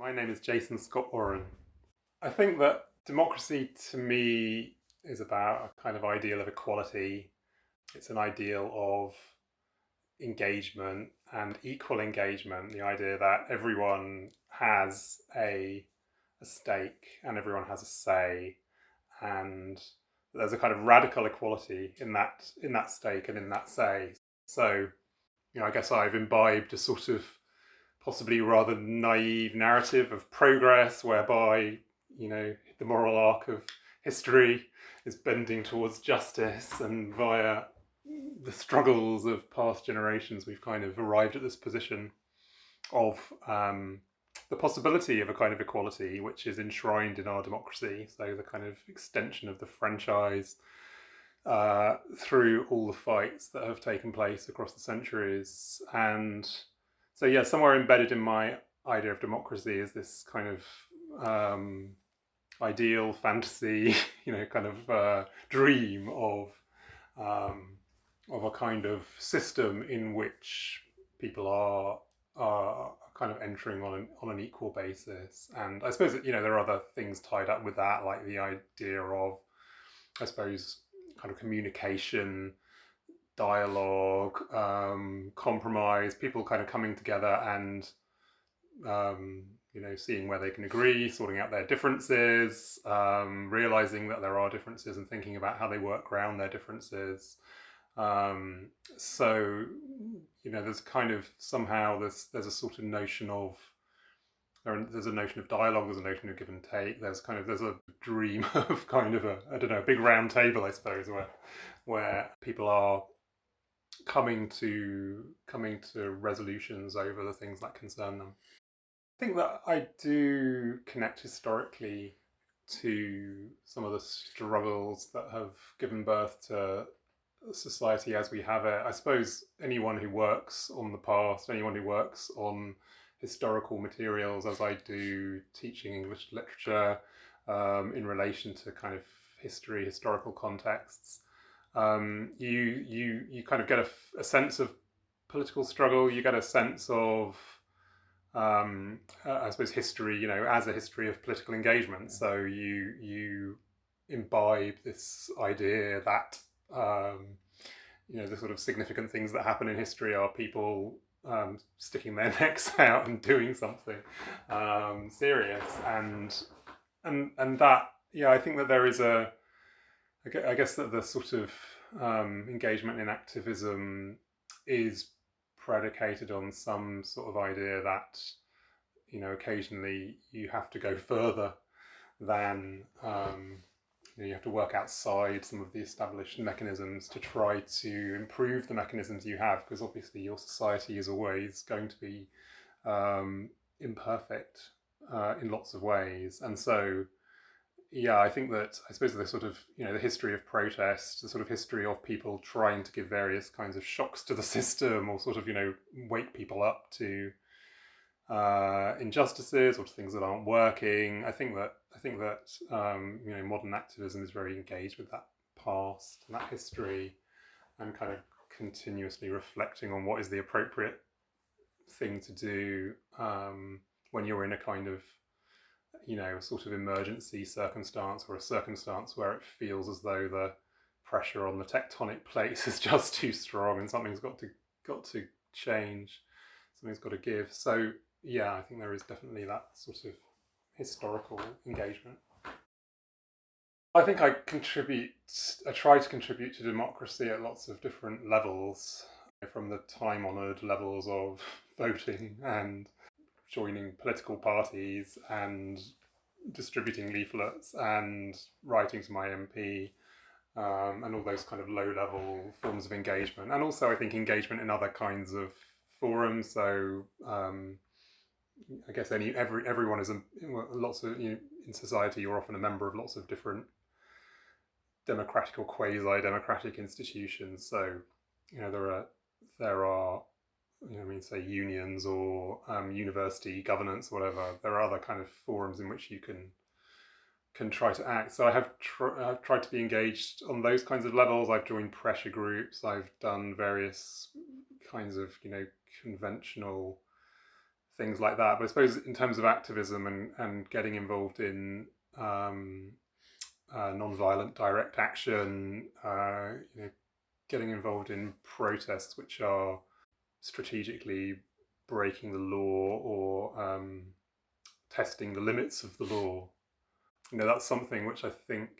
My name is Jason Scott Oren. I think that democracy to me is about a kind of ideal of equality. It's an ideal of engagement and equal engagement, the idea that everyone has a stake and everyone has a say, and there's a kind of radical equality in that stake and in that say. So, I guess I've imbibed a sort of possibly rather naive narrative of progress whereby, the moral arc of history is bending towards justice, and via the struggles of past generations, we've kind of arrived at this position of the possibility of a kind of equality which is enshrined in our democracy. So the kind of extension of the franchise through all the fights that have taken place across the centuries. And so, yeah, somewhere embedded in my idea of democracy is this kind of ideal fantasy, kind of dream of a kind of system in which people are kind of entering on an equal basis. And I suppose that, there are other things tied up with that, like the idea of, I suppose, kind of communication, dialogue, compromise, people kind of coming together and seeing where they can agree, sorting out their differences, realizing that there are differences and thinking about how they work around their differences. So, there's kind of somehow there's a sort of notion of there's a notion of dialogue, there's a notion of give and take. There's a dream of kind of a big round table, I suppose, where people are coming to resolutions over the things that concern them. I think that I do connect historically to some of the struggles that have given birth to society as we have it. I suppose anyone who works on the past, anyone who works on historical materials, as I do, teaching English literature in relation to kind of history, historical contexts, you kind of get a sense of political struggle. You get a sense of I suppose history, as a history of political engagement. So you imbibe this idea that the sort of significant things that happen in history are people sticking their necks out and doing something serious, and that, I think that there is I guess that the sort of engagement in activism is predicated on some sort of idea that, occasionally you have to go further than you have to work outside some of the established mechanisms to try to improve the mechanisms you have, because obviously your society is always going to be imperfect in lots of ways. And so, I think that, I suppose, the sort of, the history of protest, the sort of history of people trying to give various kinds of shocks to the system, or sort of, wake people up to injustices or to things that aren't working. I think that modern activism is very engaged with that past and that history, and kind of continuously reflecting on what is the appropriate thing to do when you're in a kind of sort of emergency circumstance, or a circumstance where it feels as though the pressure on the tectonic plates is just too strong and something's got to change, something's got to give. So I think there is definitely that sort of historical engagement. I think I try to contribute to democracy at lots of different levels, from the time-honoured levels of voting and joining political parties and distributing leaflets and writing to my MP, and all those kind of low-level forms of engagement. And also, I think, engagement in other kinds of forums. So I guess everyone is lots of, in society, you're often a member of lots of different democratic or quasi-democratic institutions. So there are say unions or university governance, whatever. There are other kind of forums in which you can try to act. So I have I've tried to be engaged on those kinds of levels. I've joined pressure groups. I've done various kinds of conventional things like that. But I suppose in terms of activism and getting involved in non-violent direct action, getting involved in protests which are strategically breaking the law or testing the limits of the law. That's something which I think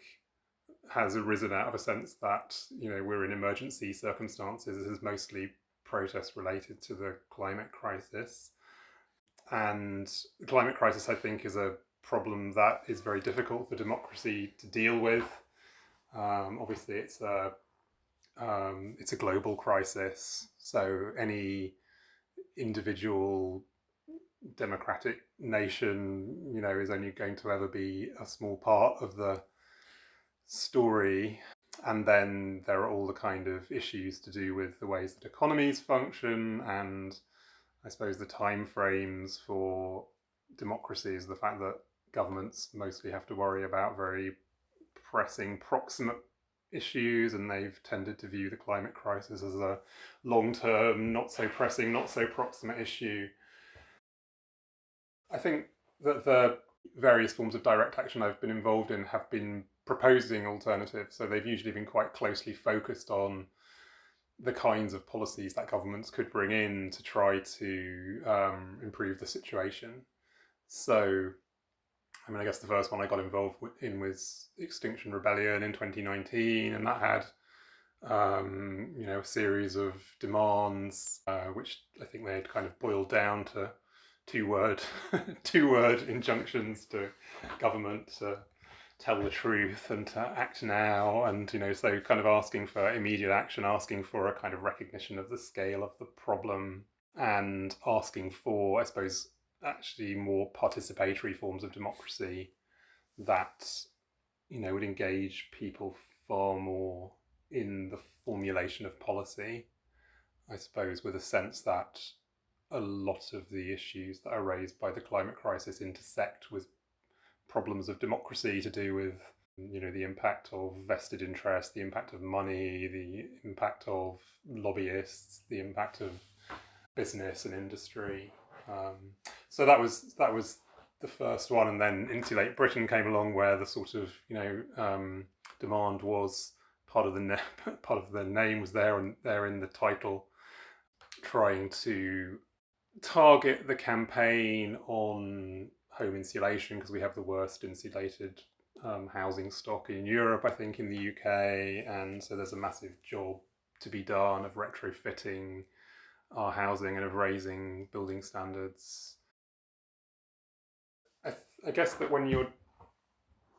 has arisen out of a sense that, we're in emergency circumstances. This is mostly protest related to the climate crisis. And the climate crisis, I think, is a problem that is very difficult for democracy to deal with. Obviously, it's a global crisis, so any individual democratic nation, is only going to ever be a small part of the story. And then there are all the kind of issues to do with the ways that economies function, and I suppose the time frames for democracy is the fact that governments mostly have to worry about very pressing proximate issues, and they've tended to view the climate crisis as a long-term, not so pressing, not so proximate issue. I think that the various forms of direct action I've been involved in have been proposing alternatives, so they've usually been quite closely focused on the kinds of policies that governments could bring in to try to improve the situation. So, I guess the first one I got involved in was Extinction Rebellion in 2019, and that had a series of demands, which I think they had kind of boiled down to two-word injunctions to government to tell the truth and to act now, and so kind of asking for immediate action, asking for a kind of recognition of the scale of the problem, and asking for, I suppose, actually more participatory forms of democracy that would engage people far more in the formulation of policy, I suppose, with a sense that a lot of the issues that are raised by the climate crisis intersect with problems of democracy to do with the impact of vested interest, the impact of money, the impact of lobbyists, the impact of business and industry. So that was the first one, and then Insulate Britain came along, where the sort of demand was part of the name was there in the title, trying to target the campaign on home insulation, because we have the worst insulated housing stock in Europe, I think, in the UK, and so there's a massive job to be done of retrofitting our housing and of raising building standards. I guess that when you're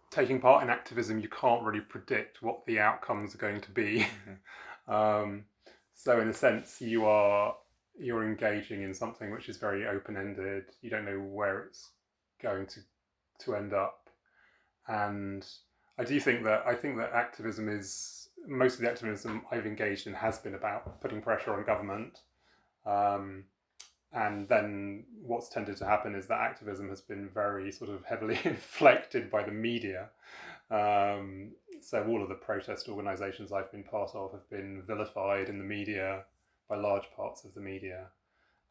taking part in activism, you can't really predict what the outcomes are going to be. So in a sense, you're engaging in something which is very open-ended. You don't know where it's going to end up. And I think that activism is, most of the activism I've engaged in has been about putting pressure on government. And then what's tended to happen is that activism has been very sort of heavily inflected by the media. So all of the protest organisations I've been part of have been vilified in the media by large parts of the media.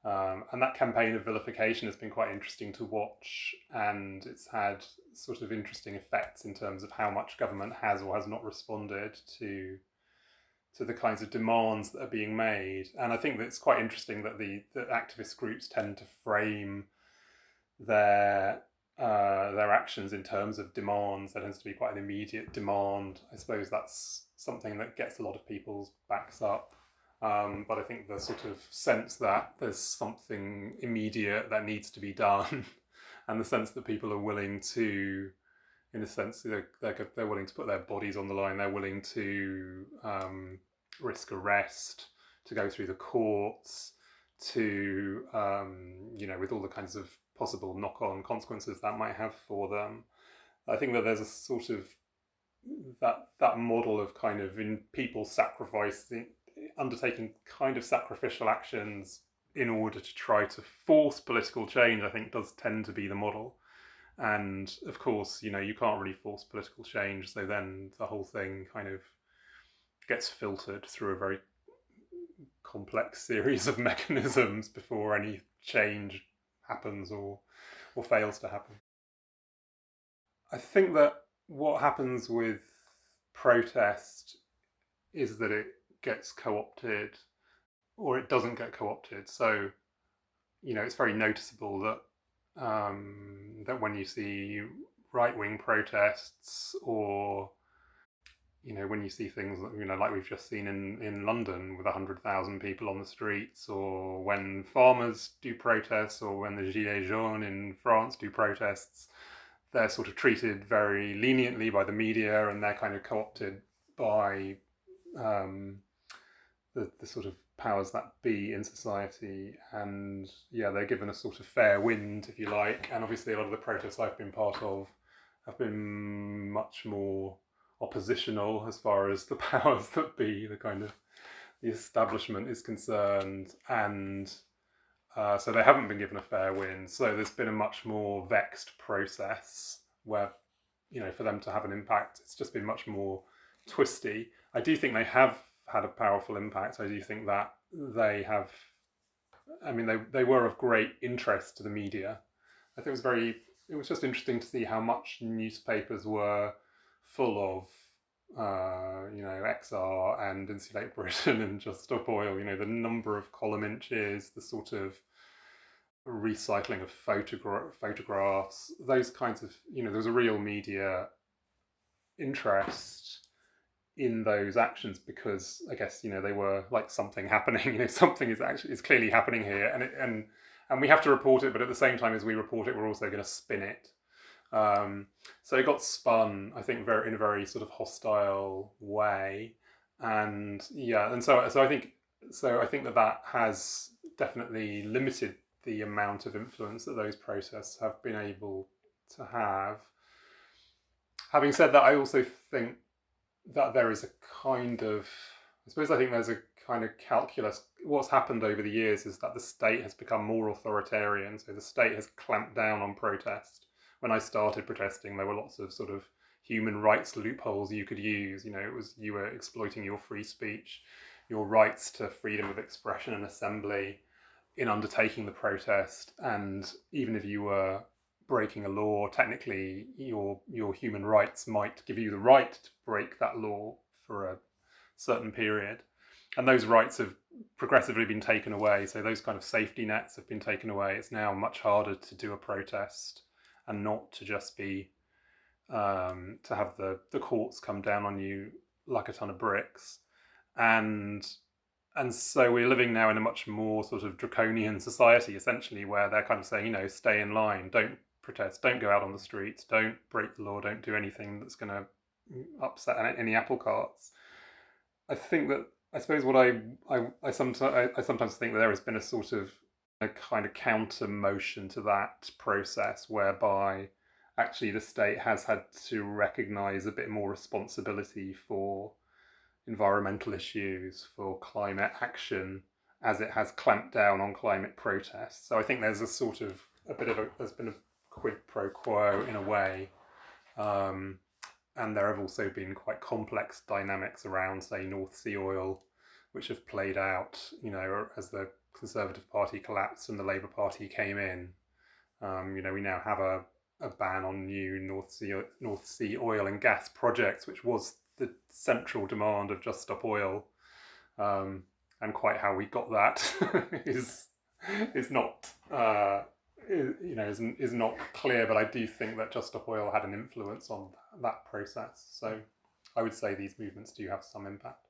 And that campaign of vilification has been quite interesting to watch, and it's had sort of interesting effects in terms of how much government has or has not responded to the kinds of demands that are being made. And I think that it's quite interesting that the activist groups tend to frame their actions in terms of demands. There tends to be quite an immediate demand. I suppose that's something that gets a lot of people's backs up. But I think the sort of sense that there's something immediate that needs to be done, and the sense that people are willing to, in a sense, they're willing to put their bodies on the line. They're willing to risk arrest, to go through the courts, to with all the kinds of possible knock-on consequences that might have for them. I think that there's a sort of that model of kind of in people undertaking kind of sacrificial actions in order to try to force political change, I think does tend to be the model. And of course, you can't really force political change, so then the whole thing kind of gets filtered through a very complex series of mechanisms before any change happens or fails to happen. I think that what happens with protest is that it gets co-opted or it doesn't get co-opted. So, it's very noticeable that that when you see right-wing protests, or when you see things like we've just seen in London with 100,000 people on the streets, or when farmers do protests, or when the Gilets jaunes in France do protests, they're sort of treated very leniently by the media, and they're kind of co-opted by the sort of powers that be in society, and they're given a sort of fair wind, if you like. And obviously a lot of the protests I've been part of have been much more oppositional as far as the powers that be, the establishment is concerned, and so they haven't been given a fair wind. So there's been a much more vexed process where, for them to have an impact, it's just been much more twisty. I do think they have had a powerful impact. I do think that they have, they were of great interest to the media. I think it was just interesting to see how much newspapers were full of, XR and Insulate Britain and Just Stop Oil, the number of column inches, the sort of recycling of photographs, those kinds of, there was a real media interest in those actions, because I guess they were like something happening. Something is clearly happening here, and we have to report it. But at the same time as we report it, we're also going to spin it. So it got spun, I think, in a very sort of hostile way, and so I think that has definitely limited the amount of influence that those protests have been able to have. Having said that, I also think that there is a kind of, I think there's a kind of calculus. What's happened over the years is that the state has become more authoritarian, so the state has clamped down on protest. When I started protesting, there were lots of sort of human rights loopholes you could use. You were exploiting your free speech, your rights to freedom of expression and assembly in undertaking the protest, and even if you were breaking a law, technically your human rights might give you the right to break that law for a certain period. And those rights have progressively been taken away. So those kind of safety nets have been taken away. It's now much harder to do a protest and not to just be, to have the courts come down on you like a ton of bricks. And so we're living now in a much more sort of draconian society, essentially, where they're kind of saying, stay in line, don't protest, don't go out on the streets, don't break the law, don't do anything that's going to upset any apple carts. I suppose what I sometimes think that there has been a sort of a kind of counter motion to that process, whereby actually the state has had to recognise a bit more responsibility for environmental issues, for climate action, as it has clamped down on climate protests. So I think there's there's been a quid pro quo in a way, and there have also been quite complex dynamics around, say, North Sea oil, which have played out, as the Conservative Party collapsed and the Labour Party came in. We now have a ban on new North Sea oil and gas projects, which was the central demand of Just Stop Oil, and quite how we got that is not is not clear. But I do think that Just Stop Oil had an influence on that process. So I would say these movements do have some impact.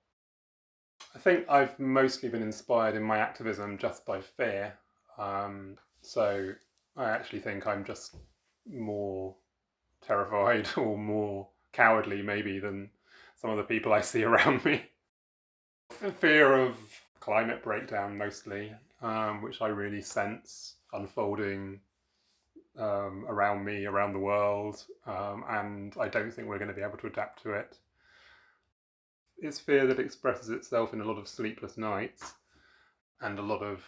I think I've mostly been inspired in my activism just by fear. So I actually think I'm just more terrified or more cowardly maybe than some of the people I see around me. Fear of climate breakdown mostly, which I really sense unfolding around me, around the world, and I don't think we're going to be able to adapt to it. It's fear that expresses itself in a lot of sleepless nights and a lot of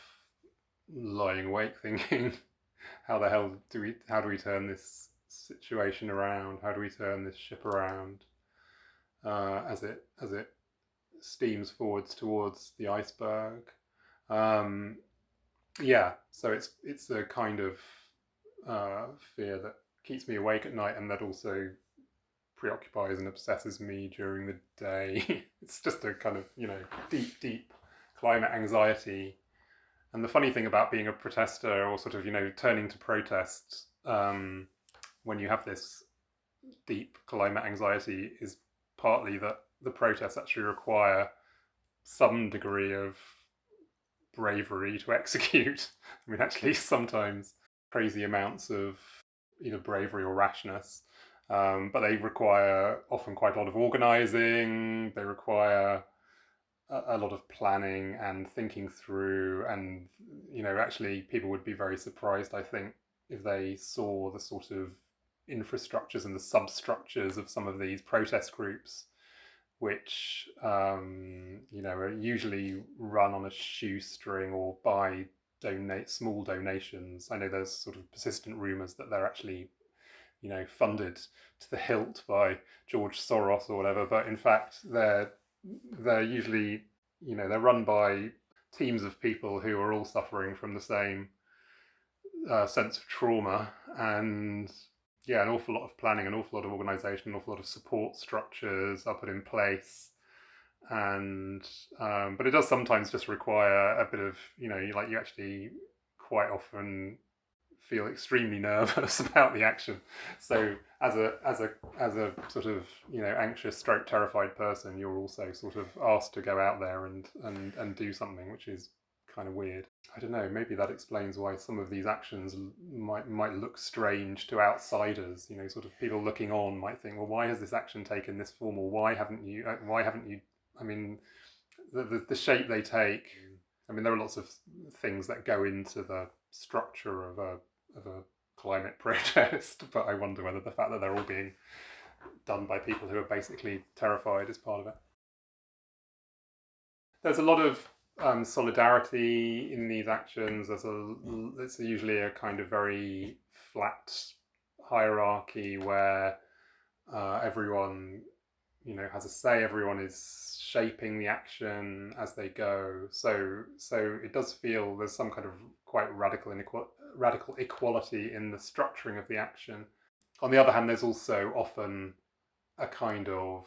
lying awake thinking, how do we turn this situation around? How do we turn this ship around as it steams forwards towards the iceberg? Yeah, so it's a kind of fear that keeps me awake at night, and that also preoccupies and obsesses me during the day. It's just a kind of, deep climate anxiety. And the funny thing about being a protester, or sort of, turning to protest, when you have this deep climate anxiety, is partly that the protests actually require some degree of bravery to execute. I mean, actually, sometimes crazy amounts of either bravery or rashness. But they require often quite a lot of organizing. They require a lot of planning and thinking through. And, actually, people would be very surprised, I think, if they saw the sort of infrastructures and the substructures of some of these protest groups, which are usually run on a shoestring or by small donations. I know there's sort of persistent rumours that they're actually funded to the hilt by George Soros or whatever, but in fact they're usually they're run by teams of people who are all suffering from the same sense of trauma. And yeah, an awful lot of planning, an awful lot of organisation, an awful lot of support structures are put in place. And but it does sometimes just require a bit of you actually quite often feel extremely nervous about the action. So as a sort of anxious stroke terrified person, you're also sort of asked to go out there and do something, which is kind of weird. I don't know, maybe that explains why some of these actions might look strange to outsiders. Sort of people looking on might think, well, why has this action taken this form, or why haven't you I mean, the shape they take. I mean, there are lots of things that go into the structure of a climate protest, but I wonder whether the fact that they're all being done by people who are basically terrified is part of it. There's a lot of solidarity in these actions. It's usually a kind of very flat hierarchy where everyone has a say. Everyone is shaping the action as they go. So it does feel there's some kind of quite radical equality in the structuring of the action. On the other hand, there's also often a kind of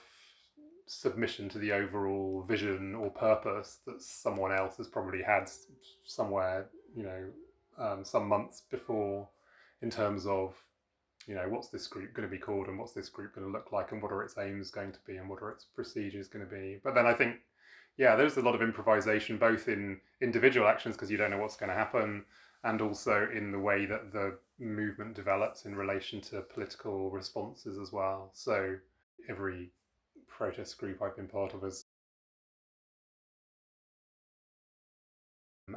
submission to the overall vision or purpose that someone else has probably had somewhere, some months before, in terms of what's this group going to be called, and what's this group going to look like, and what are its aims going to be, and what are its procedures going to be. But then I think, yeah, there's a lot of improvisation both in individual actions, because you don't know what's going to happen, and also in the way that the movement develops in relation to political responses as well. So every protest group I've been part of has,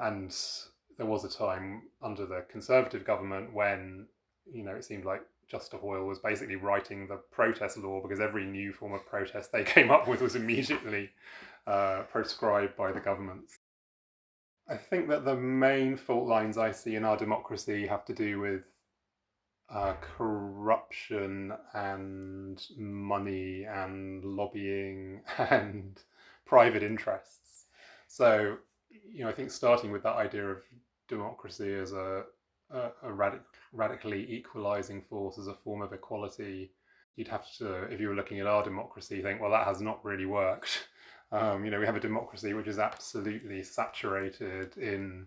and there was a time under the Conservative government when it seemed like Justice Hoyle was basically writing the protest law, because every new form of protest they came up with was immediately proscribed by the governments. I think that the main fault lines I see in our democracy have to do with corruption and money and lobbying and private interests. So, I think starting with that idea of democracy as a radically equalizing force, as a form of equality, you'd have to, if you were looking at our democracy, think, well, that has not really worked. We have a democracy which is absolutely saturated in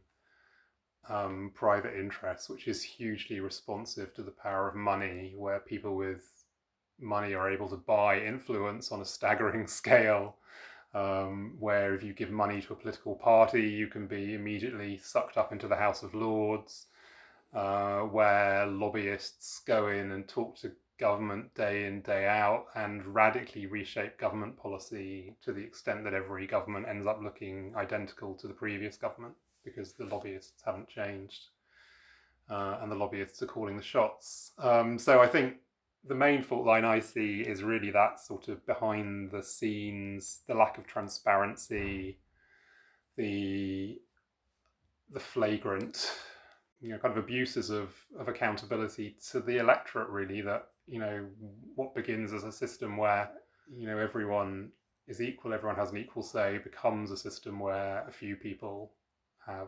private interests, which is hugely responsive to the power of money, where people with money are able to buy influence on a staggering scale. Where if you give money to a political party, you can be immediately sucked up into the House of Lords, where lobbyists go in and talk to government day in, day out, and radically reshape government policy to the extent that every government ends up looking identical to the previous government, because the lobbyists haven't changed, and the lobbyists are calling the shots. So I think the main fault line I see is really that sort of behind the scenes, the lack of transparency, the flagrant, kind of abuses of accountability to the electorate, really, that, what begins as a system where, everyone is equal, everyone has an equal say, becomes a system where a few people have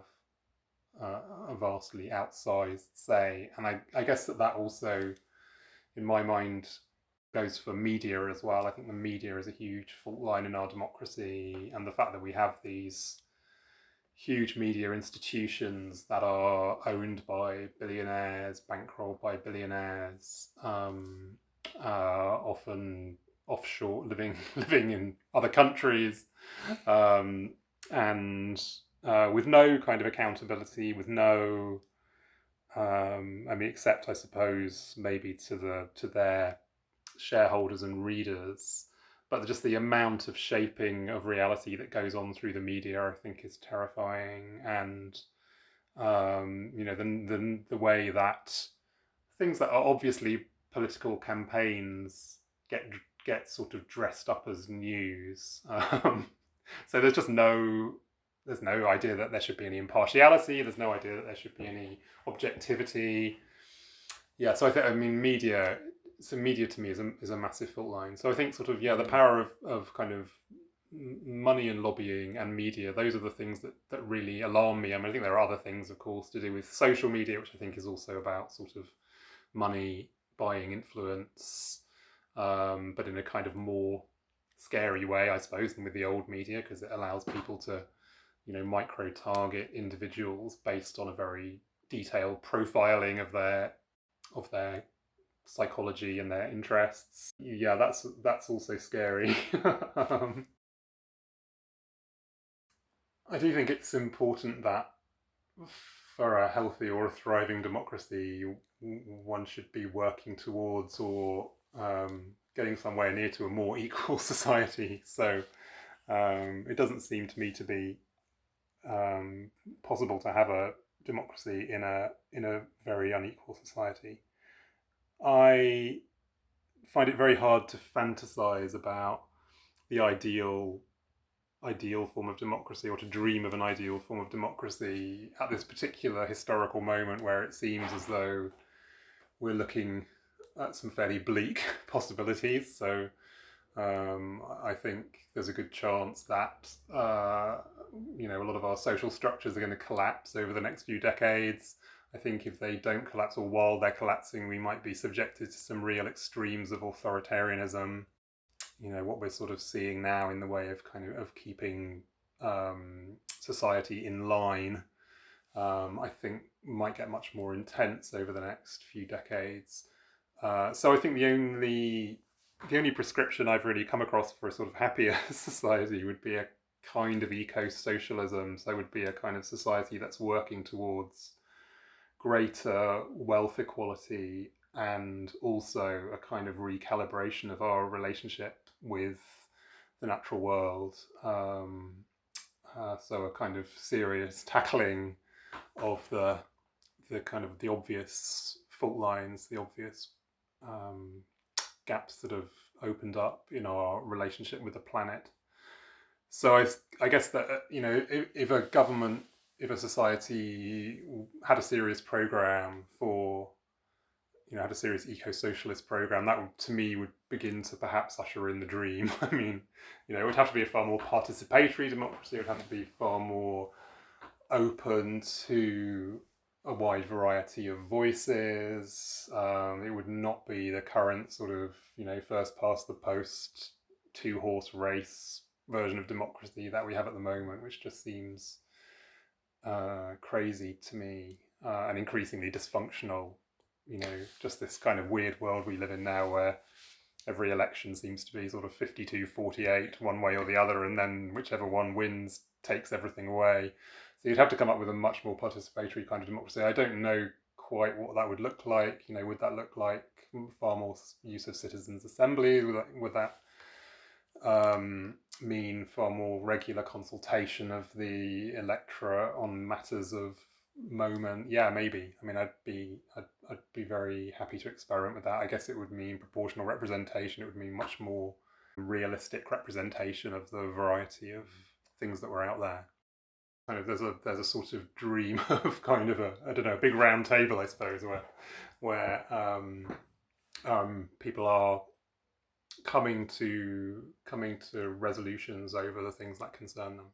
a vastly outsized say. And I guess that also, in my mind, goes for media as well. I think the media is a huge fault line in our democracy, and the fact that we have these huge media institutions that are owned by billionaires, bankrolled by billionaires, often offshore, living in other countries, and with no kind of accountability, with no, I mean, except I suppose maybe to their shareholders and readers, but just the amount of shaping of reality that goes on through the media, I think, is terrifying. And the way that things that are obviously political campaigns get sort of dressed up as news. So there's no idea that there should be any impartiality. There's no idea that there should be any objectivity. Yeah, so I mean, media. So media to me is a massive fault line. So I think sort of the power of kind of money and lobbying and media. Those are the things that really alarm me. I mean, I think there are other things, of course, to do with social media, which I think is also about sort of money buying influence, but in a kind of more scary way, I suppose, than with the old media, because it allows people to micro target individuals based on a very detailed profiling of their psychology and their interests. Yeah, that's also scary. I do think it's important that for a healthy or a thriving democracy, one should be working towards or getting somewhere near to a more equal society. So it doesn't seem to me to be possible to have a democracy in a very unequal society. I find it very hard to fantasize about the ideal form of democracy, or to dream of an ideal form of democracy at this particular historical moment where it seems as though we're looking at some fairly bleak possibilities. So I think there's a good chance that a lot of our social structures are going to collapse over the next few decades. I think if they don't collapse, or while they're collapsing, we might be subjected to some real extremes of authoritarianism. What we're sort of seeing now in the way of of keeping society in line, I think might get much more intense over the next few decades. So I think the only prescription I've really come across for a sort of happier society would be a kind of eco-socialism. So it would be a kind of society that's working towards greater wealth equality, and also a kind of recalibration of our relationship with the natural world. So a kind of serious tackling of the kind of the obvious fault lines, the obvious gaps that have opened up in our relationship with the planet. So I guess that if a government, if a society had a serious program for had a serious eco-socialist program, that would, to me, would begin to perhaps usher in the dream. I mean, it would have to be a far more participatory democracy. It would have to be far more open to a wide variety of voices. It would not be the current sort of first past the post, two-horse race version of democracy that we have at the moment, which just seems crazy to me, and increasingly dysfunctional. Just this kind of weird world we live in now, where every election seems to be sort of 52-48 one way or the other, and then whichever one wins takes everything away. So you'd have to come up with a much more participatory kind of democracy. I don't know quite what that would look like. Would that look like far more use of citizens' assemblies? Would that mean far more regular consultation of the electorate on matters of moment? Yeah, maybe. I mean, I'd be very happy to experiment with that. I guess it would mean proportional representation. It would mean much more realistic representation of the variety of things that were out there. Kind of there's a sort of dream of kind of a big round table, I suppose, where people are coming to resolutions over the things that concern them.